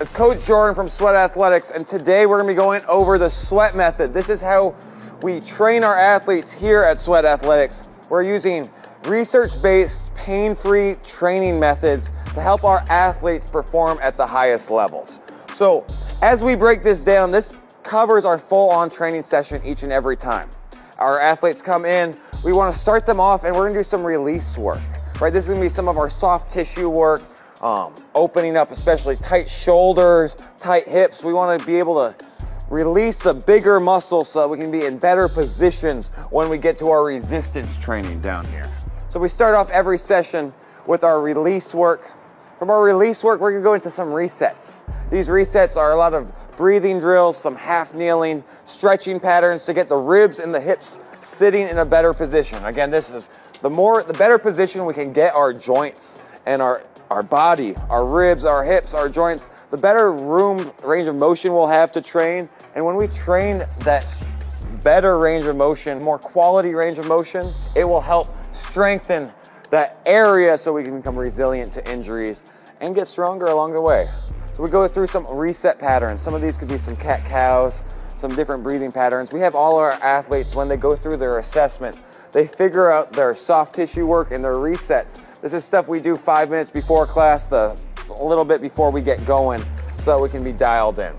It's Coach Jordan from Sweat Athletics, and today we're gonna be going over the sweat method. This is how we train our athletes here at Sweat Athletics. We're using research-based, pain-free training methods to help our athletes perform at the highest levels. So as we break this down, this covers our full-on training session each and every time. Our athletes come in, we wanna start them off and we're gonna do some release work, right? This is gonna be some of our soft tissue work, opening up especially tight shoulders, tight hips. We want to be able to release the bigger muscles so that we can be in better positions when we get to our resistance training down here. So we start off every session with our release work. From our release work, we're going to go into some resets. These resets are a lot of breathing drills, some half kneeling, stretching patterns to get the ribs and the hips sitting in a better position. Again, this is the better position we can get our joints and our body, our ribs, our hips, our joints, the better range of motion we'll have to train. And when we train that better range of motion, more quality range of motion, it will help strengthen that area so we can become resilient to injuries and get stronger along the way. So we go through some reset patterns. Some of these could be some cat-cows, some different breathing patterns. We have all our athletes, when they go through their assessment, they figure out their soft tissue work and their resets. This is stuff we do 5 minutes before class, a little bit before we get going, so that we can be dialed in.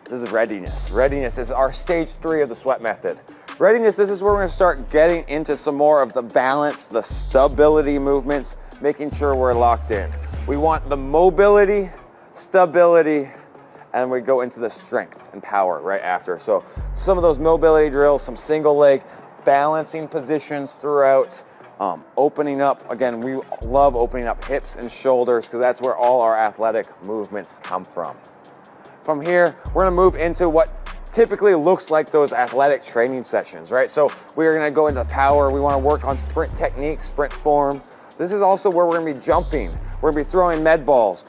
This is readiness. Readiness is our stage 3 of the sweat method. Readiness, this is where we're gonna start getting into some more of the balance, the stability movements, making sure we're locked in. We want the mobility, stability, and we go into the strength and power right after. So some of those mobility drills, some single leg, balancing positions throughout, opening up. Again, we love opening up hips and shoulders because that's where all our athletic movements come from. From here, we're gonna move into what typically looks like those athletic training sessions, right? So we're gonna go into power. We wanna work on sprint technique, sprint form. This is also where we're gonna be jumping. We're gonna be throwing med balls,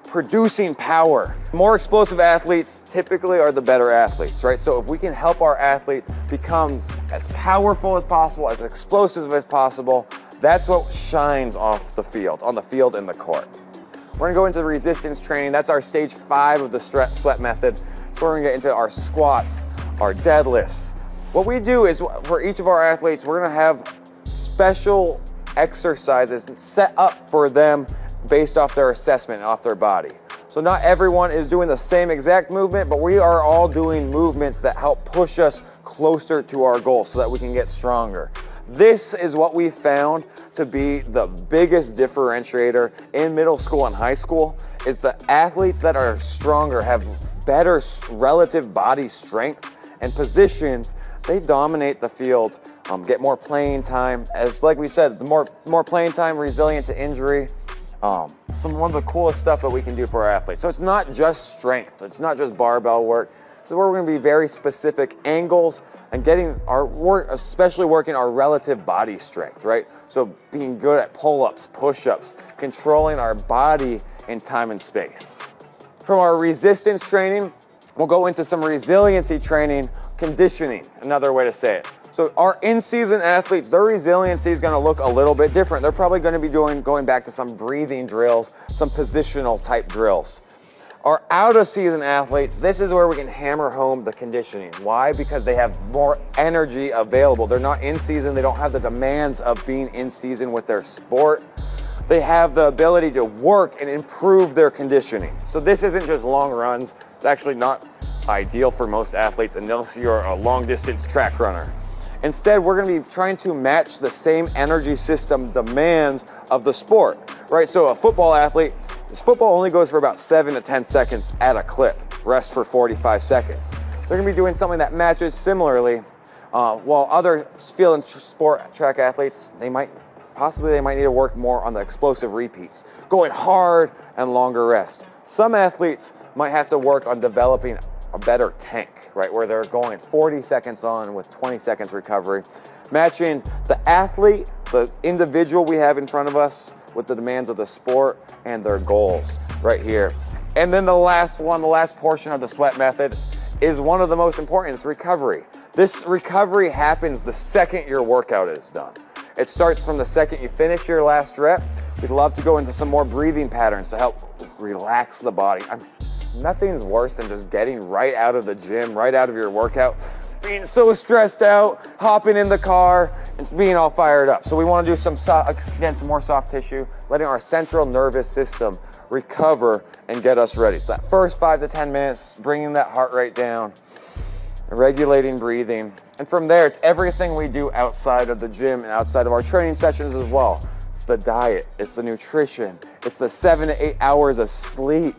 producing power. More explosive athletes typically are the better athletes, right? So if we can help our athletes become as powerful as possible, as explosive as possible, that's what shines off the field, on the field and the court. We're gonna go into resistance training. That's our stage 5 of the sweat method. So we're gonna get into our squats, our deadlifts. What we do is, for each of our athletes, we're gonna have special exercises set up for them based off their assessment and off their body. So not everyone is doing the same exact movement, but we are all doing movements that help push us closer to our goal so that we can get stronger. This is what we found to be the biggest differentiator in middle school and high school, is the athletes that are stronger, have better relative body strength and positions. They dominate the field, get more playing time. As like we said, the more playing time, resilient to injury. One of the coolest stuff that we can do for our athletes. So it's not just strength, it's not just barbell work. This is where we're gonna be very specific angles and getting our work, especially working our relative body strength, right? So being good at pull-ups, push-ups, controlling our body in time and space. From our resistance training, we'll go into some resiliency training, conditioning, another way to say it. So our in-season athletes, their resiliency is gonna look a little bit different. They're probably gonna be going back to some breathing drills, some positional type drills. Our out-of-season athletes, this is where we can hammer home the conditioning. Why? Because they have more energy available. They're not in season, they don't have the demands of being in season with their sport. They have the ability to work and improve their conditioning. So this isn't just long runs. It's actually not ideal for most athletes unless you're a long distance track runner. Instead, we're gonna be trying to match the same energy system demands of the sport, right? So a football athlete, this football only goes for about 7 to 10 seconds at a clip, rest for 45 seconds. They're gonna be doing something that matches similarly, while other field and sport track athletes, they might need to work more on the explosive repeats, going hard and longer rest. Some athletes might have to work on developing a better tank, right? Where they're going 40 seconds on with 20 seconds recovery, matching the athlete, the individual we have in front of us with the demands of the sport and their goals right here. And then the last one, the last portion of the sweat method is one of the most important, it's recovery. This recovery happens the second your workout is done. It starts from the second you finish your last rep. We'd love to go into some more breathing patterns to help relax the body. Nothing's worse than just getting right out of the gym, right out of your workout, being so stressed out, hopping in the car, and being all fired up. So we want to do some more soft tissue, letting our central nervous system recover and get us ready. So that first 5 to 10 minutes, bringing that heart rate down, regulating breathing. And from there, it's everything we do outside of the gym and outside of our training sessions as well. It's the diet, it's the nutrition, it's the 7 to 8 hours of sleep,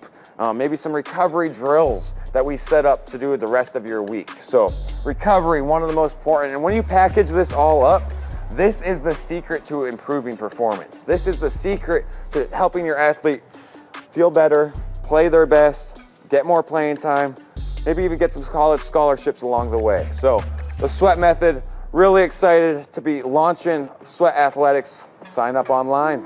maybe some recovery drills that we set up to do the rest of your week. So recovery, one of the most important. And when you package this all up, this is the secret to improving performance. This is the secret to helping your athlete feel better, play their best, get more playing time, maybe even get some college scholarships along the way. So the sweat method, really excited to be launching Sweat Athletics. Sign up online.